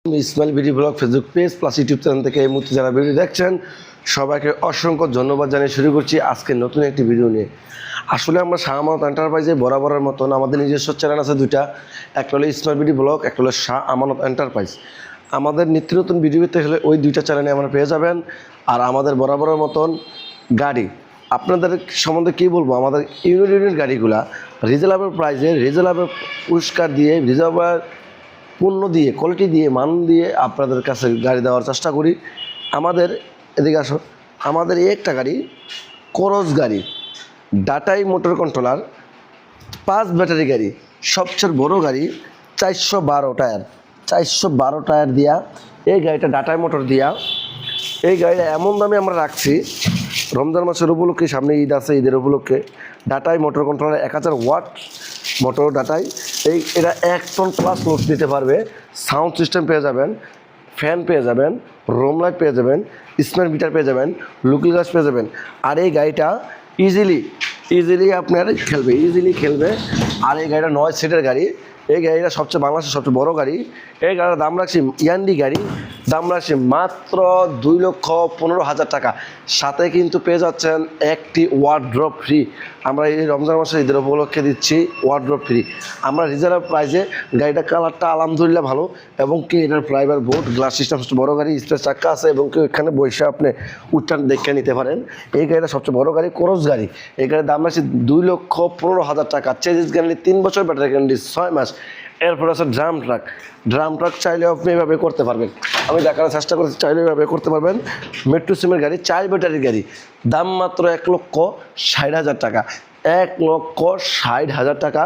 Ismail BD blog Facebook page plus YouTube channel থেকে এই মুহূর্তে যারা ভিডিও দেখছেন সবাইকে অসংখ্য ধন্যবাদ জানিয়ে শুরু করছি আজকে নতুন একটি ভিডিও নিয়ে। আসলে আমরা শাহ আমানত এন্টারপ্রাইজে বরাবরের মতন আমাদের নিজস্ব চ্যানেল আছে দুইটা, একটা হলো ইসমাইল বিডি ব্লগ, একটা হলো শাহ আমানত এন্টারপ্রাইজ। আমাদের নিত্য নতুন ভিডিও পেতে হলে ওই দুইটা চ্যানেলে আমরা পেয়ে যাবেন। আর আমাদের বরাবরের মতন গাড়ি আপনাদের সম্বন্ধে কী বলবো, আমাদের ইউনিট গাড়িগুলা রিজনেবল প্রাইসে রিজনেবল পুরস্কার দিয়ে রিজনেবল পণ্য দিয়ে কোয়ালিটি দিয়ে মান দিয়ে আপনাদের কাছে গাড়ি দেওয়ার চেষ্টা করি। আমাদের এদিকে আসো, আমাদের এই একটা গাড়ি করজ গাড়ি, ডাটাই মোটর কন্ট্রোলার 5 ব্যাটারি গাড়ি, সবচেয়ে বড় গাড়ি 412 টায়ার, 412 টায়ার দিয়া এই গাড়িটা ডাটাই মোটর দিয়া এই গাড়িটা এমন দামে আমরা রাখছি রমজান মাসের উপলক্ষে, সামনে ঈদ আছে, ঈদের উপলক্ষে ডাটাই মোটর কন্ট্রোলার 1000 ওয়াট মোটর ডাটাই এটা 1 টন প্লাস লোড দিতে পারবে। সাউন্ড সিস্টেম পেয়ে যাবেন, ফ্যান পেয়ে যাবেন, রুম লাইট পেয়ে যাবেন, স্মার্ট মিটার পেয়ে যাবেন, লুকিং গ্লাস পেয়ে যাবেন। আর এই গাড়িটা ইজিলি আপনার ইজিলি খেলবে। আর এই গাড়িটা 9 সিটের গাড়ি, এই গাড়িটা সবচেয়ে বাংলাদেশের সবচেয়ে বড় গাড়ি। এই গাড়ির দাম রাখছি ইয়ান্ডি গাড়ি, দাম রাখছি মাত্র 2,15,000 টাকা। সাথে কিন্তু পেয়ে যাচ্ছেন একটি ওয়ার্ড্রপ ফ্রি। আমরা এই রমজান মাসের ঈদের উপলক্ষে দিচ্ছি ওয়ার্ড্রপ ফ্রি। আমরা রিজার্ভ প্রাইসে গাড়িটা কালারটা আলহামদুলিল্লাহ ভালো, এবং কি এটার ড্রাইভার বোর্ড গ্লাস সিস্টেম সবচেয়ে বড় গাড়ি, স্পেস চাক্কা আছে, এবং কি এখানে বসে আপনি উঠান দেখে নিতে পারেন। এই গাড়িটা সবচেয়ে বড় গাড়ি, করজ গাড়ি। এই গাড়ির দাম রাখছি 2,15,000 টাকা। চেজিস গ্যারান্টি 3 বছর, ব্যাটারি গ্যারান্টি 6 মাস। এরপর আছে ড্রাম ট্রাক চাইলে আপনি এভাবে করতে পারবেন, আমি দেখানোর চেষ্টা করছি, চাইলে এভাবে করতে পারবেন। মেট্রো সিমের গাড়ি, 4 ব্যাটারির গাড়ি, দাম মাত্র 1,60,000 টাকা, 1,60,000 টাকা।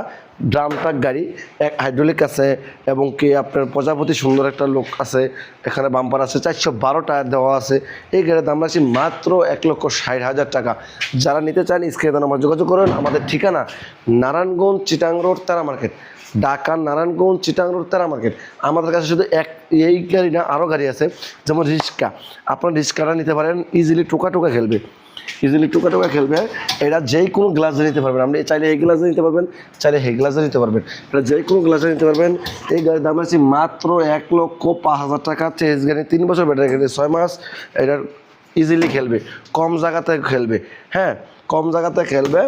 ড্রাম ট্রাক গাড়ি, এক হাইড্রোলিক আছে, এবং কি আপনার প্রজাপতি সুন্দর একটা লোক আছে, এখানে বাম্পার আছে, 412 টায়ার দেওয়া আছে। এই গাড়ির দাম রাখছি মাত্র 1,60,000 টাকা। যারা নিতে চান স্ক্রিনে আমার যোগাযোগ করুন। আমাদের ঠিকানা নারায়ণগঞ্জ চিটাং রোড তারা মার্কেট, ঢাকা নারায়ণগঞ্জ চিটাং রোড তারা মার্কেট। আমাদের কাছে শুধু এই গাড়ি না, আরও গাড়ি আছে, যেমন রিক্সা। আপনার রিক্সাটা নিতে পারেন, ইজিলি টোকা খেলবে, এটা যেই কোনো গ্লাসে নিতে পারবেন। আপনি চাইলে এই গ্লাসে নিতে পারবেন, চাইলে এই গ্লাসে নিতে পারবেন, এটা যেই কোনো গ্লাসে নিতে পারবেন। এই গাড়ির দাম আছে মাত্র 1,05,000 টাকা। চেঞ্জ গাড়ি, 3 বছর, ব্যাটারি গাড়ি 6 মাস। এটার ইজিলি খেলবে, কম জায়গাতে খেলবে, হ্যাঁ কম জায়গাতে খেলবে।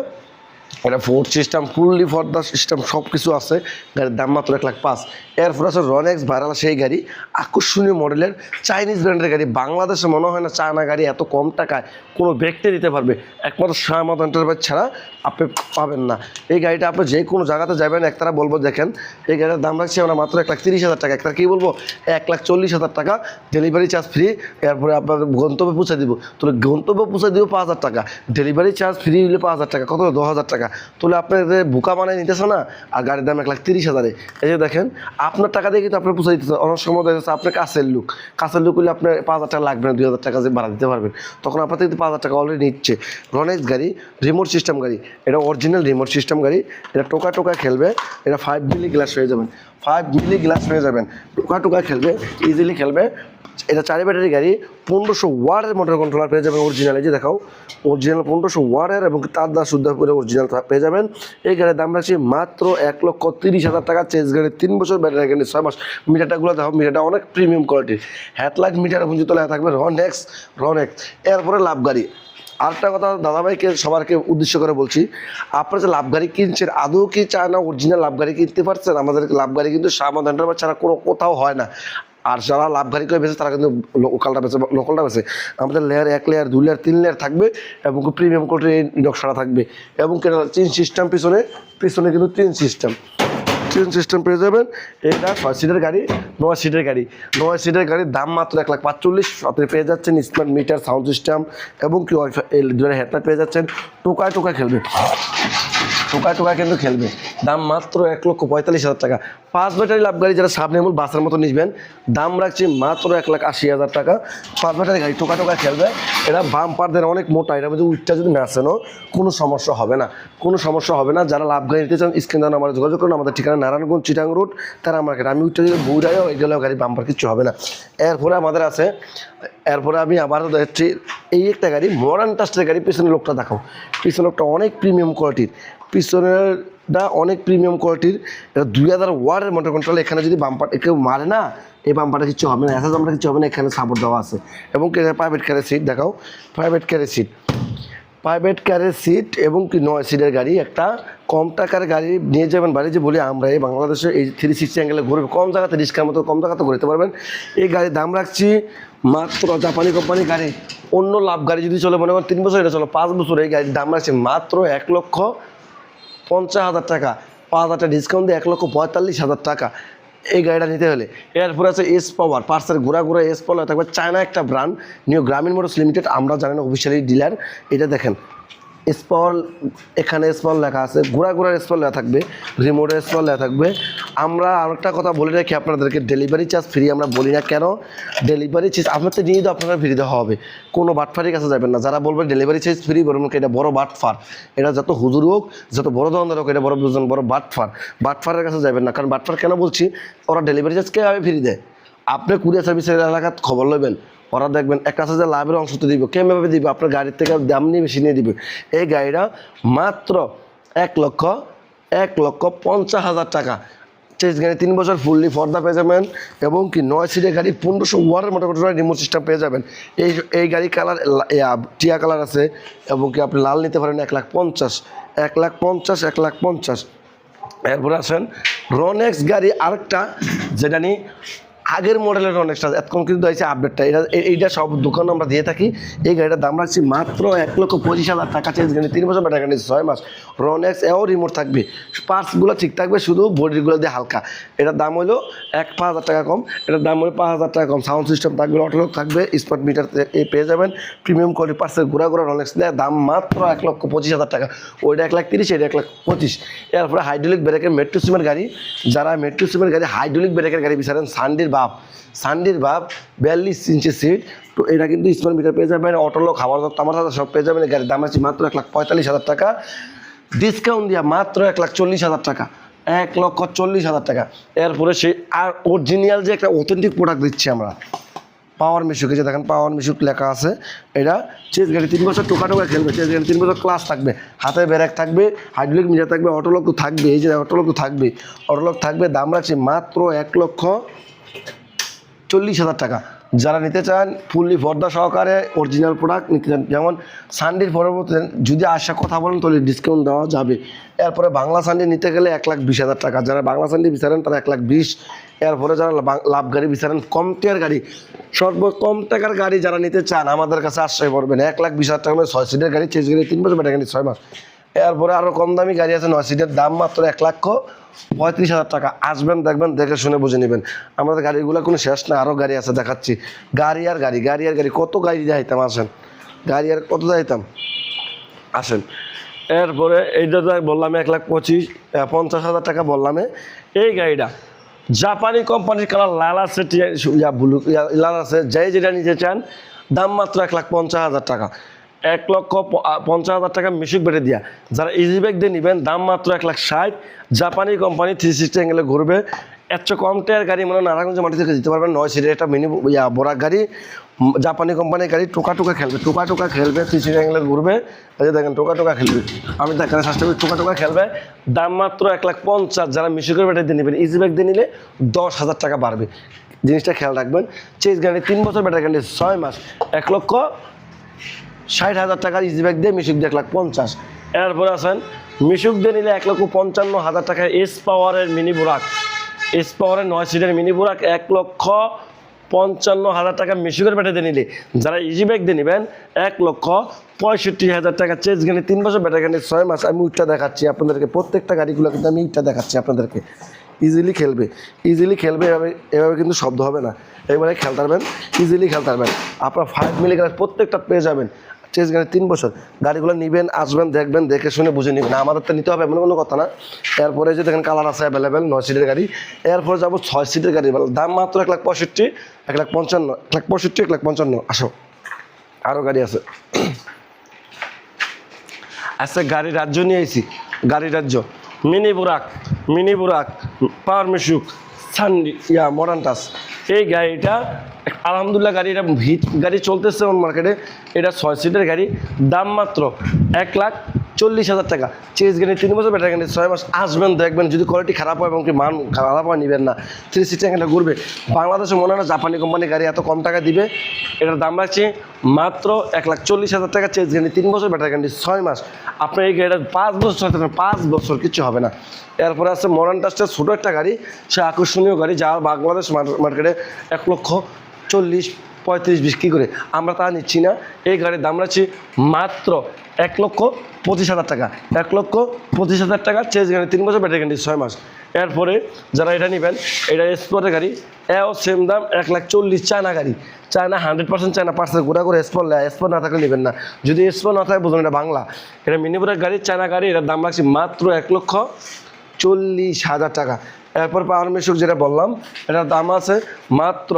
এটা ফোর্ড সিস্টেম, ফুললি ফর্দা সিস্টেম, সব কিছু আছে। গাড়ির দাম মাত্র 1,05,000। এরপর আছে রনেক্স ভাইরাল সেই গাড়ি, আকর্ষণীয় মডেলের চাইনিজ ব্র্যান্ডের গাড়ি। বাংলাদেশে মনে হয় না চায়না গাড়ি এত কম টাকায় কোনো ব্যক্তি দিতে পারবে, একমাত্র শাহ আমানত এন্টারপ্রাইজ ছাড়া আপনি পাবেন না। এই গাড়িটা আপনি যে কোনো জায়গাতে যাবেন, একতারা বলবো দেখেন এই গাড়ির দাম রাখছি আমরা মাত্র 1,30,000 টাকা। একতারা কী বলবো, 1,40,000 টাকা, ডেলিভারি চার্জ ফ্রি। এরপরে আপনার গন্তব্যে পৌঁছে দিব, তাহলে গন্তব্যে পৌঁছে দিব 5,000 টাকা, ডেলিভারি চার্জ ফ্রি হলে 5,000 টাকা, কত 10,000 টাকা। তাহলে আপনার বুকা বানায় নিতেছে না, আর গাড়ির দাম 1,30,000। এই যে দেখেন, আপনার টাকা দিয়ে কিন্তু আপনার পৌঁছে দিতেছে। অনেক সময় দেখা যাচ্ছে আপনার কাছের লুক হলে আপনার 5,000 টাকা লাগবে না, 2,000 টাকা যে ভাড়া দিতে পারবেন, তখন আপনার থেকে 5,000 টাকা অলরেডি নিচ্ছে। রনেক্স গাড়ি, রিমোট সিস্টেম গাড়ি, এটা অরিজিনাল রিমোট সিস্টেম গাড়ি। এটা টোকা খেলবে, এটা 5 মিলি গ্লাস হয়ে যাবেন, 5 মিলি গ্লাস হয়ে যাবেন, টোকা খেলবে, ইজিলি খেলবে। এটা 4 ব্যাটারি গাড়ি, 1,500 ওয়াটের মোটর কন্ট্রোলার পেয়ে যাবেন অরিজিনাল। এই যে দেখাও, অরিজিনাল 1,500 ওয়াটের, এবং তার দ্বারা শুদ্ধ করে অরিজিনাল পেয়ে যাবেন। এই গাড়ির দাম রাখছি মাত্র 1,30,000 টাকা। চেঞ্জ গাড়ি, 3 বছর, ব্যাটারি গাড়ি 6 মাস। মিটারটাগুলো দেখো, মিটারটা অনেক প্রিমিয়াম কোয়ালিটির, হেডলাইট মিটার পুঁজি তোলা থাকবে রনেক্স। এরপরে লাভ গাড়ি। আরেকটা কথা দাদাভাইকে সবারকে উদ্দেশ্য করে বলছি, আপনারা যে লাভ গাড়ি কিনছেন, আদৌ কি চায় না অরিজিনাল লাভ গাড়ি কিনতে পারছেন? আমাদের লাভ গাড়ি কিন্তু শাহ আমানত এন্টারপ্রাইজ ছাড়া কোথাও হয় না। আর যারা লাভ গাড়ি করে বেছে তারা কিন্তু লোকালটা বেছে। আমাদের লেয়ার 1 লেয়ার 2 লেয়ার 3 লেয়ার থাকবে, এবং প্রিমিয়াম কোয়ালিটির নকশাটা থাকবে, এবং চেন সিস্টেম পিছনে কিন্তু চেন সিস্টেম পেয়ে যাবেন। এটা 6 সিটের গাড়ি, 9 সিটের গাড়ির দাম মাত্র 1,45,000। সাথে পেয়ে যাচ্ছেন স্মার্ট মিটার, সাউন্ড সিস্টেম, এবং কি ওয়াইফাই হেডলাইট পেয়ে যাচ্ছেন। টোকা খেলবে, কিন্তু খেলবে, দাম মাত্র 1,45,000 টাকা। 5 ব্যাটারি লাভ গাড়ি, যারা সামনে মূল বাসের মতো নিবেন, দাম রাখছি মাত্র 1,80,000 টাকা। 5 ব্যাটারি গাড়ি, টোকা খেলবে। এটা বাম্পারদের অনেক মোটা, এটা মধ্যে উইটটা যদি নাচেনও কোনো সমস্যা হবে না। যারা লাভ গাড়ি নিতে চান স্ক্রিনে আমার যোগাযোগ করুন। আমাদের ঠিকানা নারায়ণগঞ্জ চিটাং রোড তারা মার্কেট। আমি উইটটা যদি বউরাইও এগুলো গাড়ি বাম্পার কিছু হবে না। এরপরে আমাদের আছে, এরপরে আমি আবারও দেখছি এই একটা গাড়ি, মডার্ন টাস্টের গাড়ি। পিছনের লোকটা দেখাও, পিছনের লোকটা অনেক প্রিমিয়াম কোয়ালিটির, পিছনেরটা অনেক প্রিমিয়াম কোয়ালিটির, এটা 2000 ওয়াটের মোটর কন্ট্রোল। এখানে যদি বাম্পার কেউ মারে না, এই বাম্পারটা কিছু হবে না, এসএস বাম্পারটা কিছু হবে না, এখানে সাপোর্ট দেওয়া আছে। এবং প্রাইভেট ক্যারের সিট দেখাও, প্রাইভেট ক্যারের সিট, প্রাইভেট কারের সিট এবং কি 9 সিটের গাড়ি। একটা কম টাকার গাড়ি নিয়ে যাবেন বাড়ি, যে বলি আমরা এই বাংলাদেশে এই 360 অ্যাঙ্গেলে ঘুরবে, কম জায়গাতে রিস্কার মতো কম জায়গাতে ঘুরতে পারবেন। এই গাড়ির দাম রাখছি মাত্র, জাপানি কোম্পানি গাড়ি, অন্য লাভ গাড়ি যদি চলে মনে করেন 3 বছর, এটা চলো 5 বছর, এই গাড়ির দাম রাখছি মাত্র 1,50,000 টাকা, 5,000 টাকা ডিসকাউন্ট দিয়ে 1,45,000 টাকা এই গাড়িটা নিতে হলে। এরপরে আছে এস পাওয়ার, পার্সের ঘোরা এস পাওয়ার থাকবে, চায়না একটা ব্র্যান্ড, নিউ গ্রামীণ মোটরস লিমিটেড, আমরা জানি না অফিসিয়ালি ডিলার। এটা দেখেন এস পাওয়ার, এখানে এস পাওয়ার লেখা আছে, ঘোরার এস পাওয়ার লেখা থাকবে, রিমোটের এস পাওয়ার লেখা থাকবে। আমরা আরেকটা কথা বলে রাখি আপনাদেরকে, ডেলিভারি চার্জ ফ্রি আমরা বলি না কেন, ডেলিভারি চার্জ আপনাদের নিয়ে তো আপনারা ফ্রি দেওয়া হবে, কোনো বাটফারির কাছে যাবেন না। যারা বলবেন ডেলিভারি চার্জ ফ্রি, বলবেন এটা বড় বাটফার, এটা যত হুজুর হোক, যত বড় দোকানদার হোক, এটা বড় বাটফারের কাছে যাবেন না। কারণ বাটফার কেন বলছি, ওরা ডেলিভারি চার্জ কীভাবে ফ্রি দেয়, আপনি কুরিয়ার সার্ভিসের এলাকাত খবর লবেন, ওরা দেখবেন একটা আছে যে লাভের অংশ তো দিব, কেমভাবে দিবে, আপনার গাড়ির থেকে দাম নিয়ে বেশি নিয়ে দিবে। এই গাড়িটা মাত্র 1,50,000 টাকা, চেঞ্জ গাড়ি 3 বছর ফুললি ফর্দা পেয়ে যাবেন, এবং কি 9 সিটের গাড়ি 1500 ওয়াটের মোটামুটি রিমোট সিস্টেম পেয়ে যাবেন। এই গাড়ি কালার টিয়া কালার আছে, এবং কি আপনি লাল নিতে পারেন 1,50,000। এরপরে আসেন রনেক্স গাড়ি, আরেকটা যেটা নিয়ে আগের মডেলের রনেক্সটা, এতক্ষণ কিন্তু হয়েছে আপডেটটা, এইটা সব দোকানে আমরা দিয়ে থাকি। এই গাড়িটার দাম রাখছি মাত্র 1,25,000 টাকা, চেঞ্জ গাড়ি 3 বছর ব্যাটারি গ্যারান্টি 6 মাস, রনেক্স এও রিমোট থাকবে, পার্টসগুলো ঠিক থাকবে, শুধু বডিগুলো দিয়ে হালকা। এটার দাম হলো 5,000 টাকা কম, এটার দাম হলো 5,000 টাকা কম, সাউন্ড সিস্টেম থাকবে, অটোলক থাকবে, স্মার্ট মিটার পেয়ে যাবেন, প্রিমিয়াম কোয়ালিটি পার্টসের ঘোরা রনেক্স দেয়, দাম মাত্র 1,25,000 টাকা, ওইটা 1,30,000, এটা 1,25,000। এরপরে হাইড্রোলিক ব্রেকের মেট্রো সিমের গাড়ি, যারা মেট্রো সিমের গাড়ি হাইড্রোলিক ব্রেকের গাড়ি বিচারেন, সান্ডির বাপ 42 ইঞ্চি সিট, তো এটা কিন্তু স্মার্ট মিটার পেয়ে যাবেন, অটোলক, খাবার তামার সব পেয়ে যাবেন। এই গাড়ির দাম আছে মাত্র 1,45,000 টাকা, ডিসকাউন্ট দিয়া মাত্র 1,40,000 টাকা, 1,40,000 টাকা। এরপরে সেই আর অরিজিনাল যে একটা অথেন্টিক প্রোডাক্ট দিচ্ছি আমরা, পাওয়ার মিশুক, যে দেখেন পাওয়ার মিশুক লেখা আছে, এটা চেজ গাড়ি 3 বছর টোকা খেলবে, চেজ গাড়ি 3 বছর ক্লাস থাকবে, হাতে ব্রেক থাকবে, হাইড্রোলিক মিটার থাকবে, অটোলক তো থাকবে, এই যে অটোলক থাকবে, দাম রাখছে মাত্র 1,40,000 টাকা। যারা নিতে চান ফুললি ফর্দা সহকারে অরিজিনাল প্রোডাক্ট নিতে চান, যেমন সানডির পরবর্তী যদি আসা কথা বলেন তাহলে ডিসকাউন্ট দেওয়া যাবে। এরপরে বাংলা সানডি নিতে গেলে 1,20,000 টাকা, যারা বাংলা সানডি বিচারেন তারা 1,20,000। এরপরে যারা লাভ গাড়ি বিচারেন, কম টিয়ার গাড়ি, সর্বকম টাকার গাড়ি যারা নিতে চান আমাদের কাছে আশ্রয় করবেন, 1,20,000 টাকা 6 সিটের গাড়ি, চেঞ্জ গাড়ি 3 বছর ব্যাটারি গাড়ি 6 মাস। এরপরে আরও কম দামি গাড়ি আছে 9 সিটের, দাম মাত্র 1,35,000 টাকা। আসবেন, দেখবেন, দেখে শুনে বুঝে নেবেন, আমাদের গাড়িগুলো কোনো শেষ না, আরও গাড়ি আছে দেখাচ্ছি। গাড়ি আর গাড়ি কত গাড়ি যাইতাম, আসেন গাড়ি আর কত যাইতাম, আসেন। এরপরে এইটা বললাম 1,50,000 টাকা বললাম। এই গাড়িটা জাপানি কোম্পানির কালার, লাল আছে, ব্লু লাল আছে, যেটা নিতে চান দাম মাত্র 1,50,000 টাকা, 1,50,000 টাকা মিশুক বেটে দিয়া। যারা ইজি ব্যাগ দিয়ে নেবেন দাম মাত্র 1,60,000, জাপানি কোম্পানি 360 অ্যাঙ্গেলে ঘুরবে, এত কম টায়ার গাড়ি মানে নারায়ণগঞ্জ মাটি থেকে দিতে পারবেন, 9 সিটের একটা মিনি বরাক গাড়ি, জাপানি কোম্পানির গাড়ি, টোকা খেলবে, 360 অ্যাঙ্গেলে ঘুরবে, এই যে দেখেন টোকা খেলবে, আমি দেখানোর চেষ্টা করি, টোকা খেলবে, দাম মাত্র 1,50,000। যারা মিশুকের ব্যাটারি দিয়ে নেবেন, ইজি ব্যাগ দিয়ে নিলে 10,000 টাকা বাড়বে, জিনিসটা খেয়াল রাখবেন। চেজ গাড়ি 3 বছর ব্যাটারি গাড়ি 6 মাস, 1,60,000 টাকার ইজি ব্যাগ দিয়ে মিশুক দিয়ে 1,50,000। এরপরে আসেন মিশুক দিয়ে নিলে 1,55,000 টাকায় এস পাওয়ারের মিনি বুরাক, এস পাওয়ারের 9 সিটের মিনি বুরাক 1,55,000 টাকা মিশুকের ব্যাটারি দিয়ে নিলে। যারা ইজি ব্যাগ দিয়ে নেবেন 1,65,000 টাকা, চেজ গাড়ি 3 বছর ব্যাটারি গাড়ি 6 মাস। আমি উইটটা দেখাচ্ছি আপনাদেরকে, প্রত্যেকটা গাড়িগুলো কিন্তু আমি উইটটা দেখাচ্ছি আপনাদেরকে, ইজিলি খেলবে, এভাবে কিন্তু শব্দ হবে না, এবারে খেলতে পারবেন, ইজিলি খেলতে পারবেন। আপনার 5 মিলি গ্লাস প্রত্যেকটা পেয়ে যাবেন, চেজ গাড়ি 3 বছর। গাড়িগুলো নেবেন, আসবেন, দেখবেন, দেখে শুনে বুঝে নেবেন, আমাদের তো নিতে হবে এমন কোনো কথা না। এরপরে যে দেখেন কালার আছে অ্যাভেলেবেল 9 সিটের গাড়ি। এরপরে যাবো 6 সিটের গাড়ি, দাম মাত্র 1,65,000, 1,55,000, 1,55,000। আসো, আরও গাড়ি আছে, আচ্ছা গাড়ি রাজ্য নিয়ে আইছি, গাড়ি রাজ্য মিনি বুরাক, পাওয়ার মিশুক, সানডি মডার্ন টাচ। এই গাড়িটা আলহামদুলিল্লাহ, গাড়িটা হিট গাড়ি চলতেছে মার্কেটে, এটা 6 সিটের গাড়ি, দাম মাত্র 40,000 টাকা চেস গ্যারান্টি 3 বছর, ব্যাটারি গ্যারান্টি 6 মাস। আসবেন দেখবেন, যদি কোয়ালিটি খারাপ হয় এবং কি মান খারাপ হয় নেবেন না। 360 এখানে ঘুরবে। বাংলাদেশে মনে হয় না জাপানি কোম্পানি গাড়ি এত কম টাকা দিবে। এটার দাম রাখছি মাত্র 1,40,000 টাকা, চেস গ্যারান্টি 3 বছর, ব্যাটারি গ্যারান্টি 6 মাস। আপনার এই গাড়িটা 5 বছর চলতে পারেন, 5 বছর কিছু হবে না। এরপরে আছে মডার্ন ডাস্টার, ছোটো একটা গাড়ি, সে আকর্ষণীয় গাড়ি, যা বাংলাদেশ মার্কেটে 1,40,000-35,000 বিক্রি করে, আমরা তা নিচ্ছি না। এই গাড়ির দাম রাখছি মাত্র 1,25,000 টাকা, 1,25,000 টাকা, চেস গ্যারান্টি 3 বছর, ব্যাটারি গ্যারান্টি 6 মাস। এরপরে যারা এটা নেবেন, এটা স্পোর্টের গাড়ি, এও সেম দাম 1,40,000। চায়না গাড়ি, চায়না 100% চায়না পার্সেল ঘোরা করে স্পোর্ট নেয়, স্পোর্ট না থাকলে নেবেন না। যদি স্পোর্ট না থাকে বুঝুন এটা বাংলা, এটা মিনিপুরের গাড়ি, চায়না গাড়ি, এটার দাম রাখছি মাত্র 1,40,000 টাকা। এরপর পাওয়ার মিশুক যেটা বললাম, এটার দাম আছে মাত্র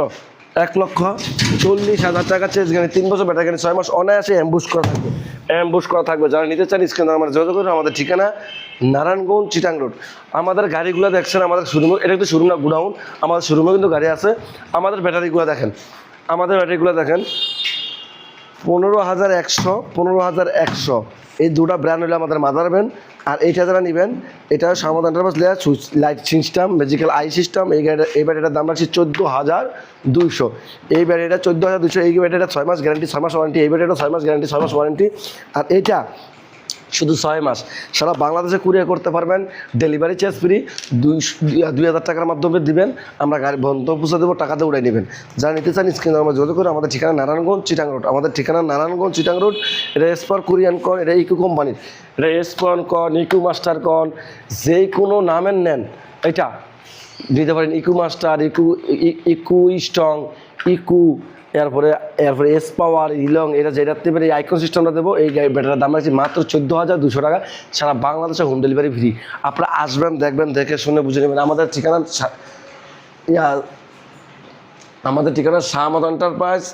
1,40,000 টাকা, চেস গ্যারান্টি 3 বছর, ব্যাটারি গ্যারান্টি 6 মাস। অনায়াসে অ্যাম্বুশ করা থাকবে, অ্যাম্বুশ করা থাকবে। যারা নিতে চান স্ক্রিনে আমার যোগাযোগ করুন। আমাদের ঠিকানা নারায়ণগঞ্জ চিটাং রোড। আমাদের গাড়িগুলো দেখছেন আমাদের শোরুমে, এটা কিন্তু শোরুম না, গুডাউন। আমাদের শোরুমে কিন্তু গাড়ি আছে। আমাদের ব্যাটারিগুলো দেখেন, আমাদের ব্যাটারিগুলো দেখেন, 15,100, 15,100, এই দুটা ব্র্যান্ড হলে আমাদের মাদার ব্র্যান্ড। আর এইটা যারা নেবেন, এটা সামদ enterprise layer light system, magical eye system. এই ব্যাটারিটার দাম রাখছি 14,200। এই ব্যাটারিটা 14,200। এই ব্যাটারিটা 6 মাস গ্যারান্টি, 6 মাস ওয়ারেন্টি। এই ব্যাটারিটা 6 মাস গ্যারান্টি, 6 মাস ওয়ারেন্টি। আর এইটা শুধু 6 মাস। সারা বাংলাদেশে কুরিয়ার করতে পারবেন, ডেলিভারি চার্জ ফ্রি। 2,000 টাকার মাধ্যমে দিবেন, আমরা গাড়ি বন্ধ পৌঁছে দেবো, টাকাতে উড়াই নেবেন। যারা নিতে চান স্ক্রিনে আমরা যোগাযোগ করে। আমাদের ঠিকানা নারায়ণগঞ্জ চিটাং রোড, আমাদের ঠিকানা নারায়ণগঞ্জ চিটাং রোড। এটা এসপার কোরিয়ান কন, এটা ইকো কোম্পানির, এটা এসপন কন, ইকো মাস্টার কন, যে কোনো নামের নেন এটা দিতে পারেন। Echo master, echo strong, echo, এরপরে এস পাওয়ার, ইলং, এটা যেটা দেবেন, এই আইকন সিস্টেমটা দেবো। এই ব্যাটারির দাম রাখছি মাত্র 14,200 টাকা, সারা বাংলাদেশে হোম ডেলিভারি ফ্রি। আপনারা আসবেন, দেখবেন, দেখে শুনে বুঝে নেবেন। আমাদের ঠিকানা শাহমদ এন্টারপ্রাইজ,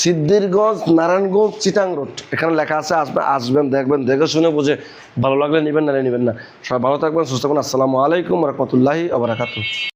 সিদ্ধিরগঞ্জ, নারায়ণগঞ্জ, চিটাং রোড। এখানে লেখা আছে, আসবেন, দেখবেন, দেখে শুনে বুঝে ভালো লাগলে নেবেন, না নেবেন না। সবাই ভালো থাকবেন, সুস্থ থাকবেন। আসসালামু আলাইকুম ওয়া রাহমাতুল্লাহি ওয়া বারাকাতুহু।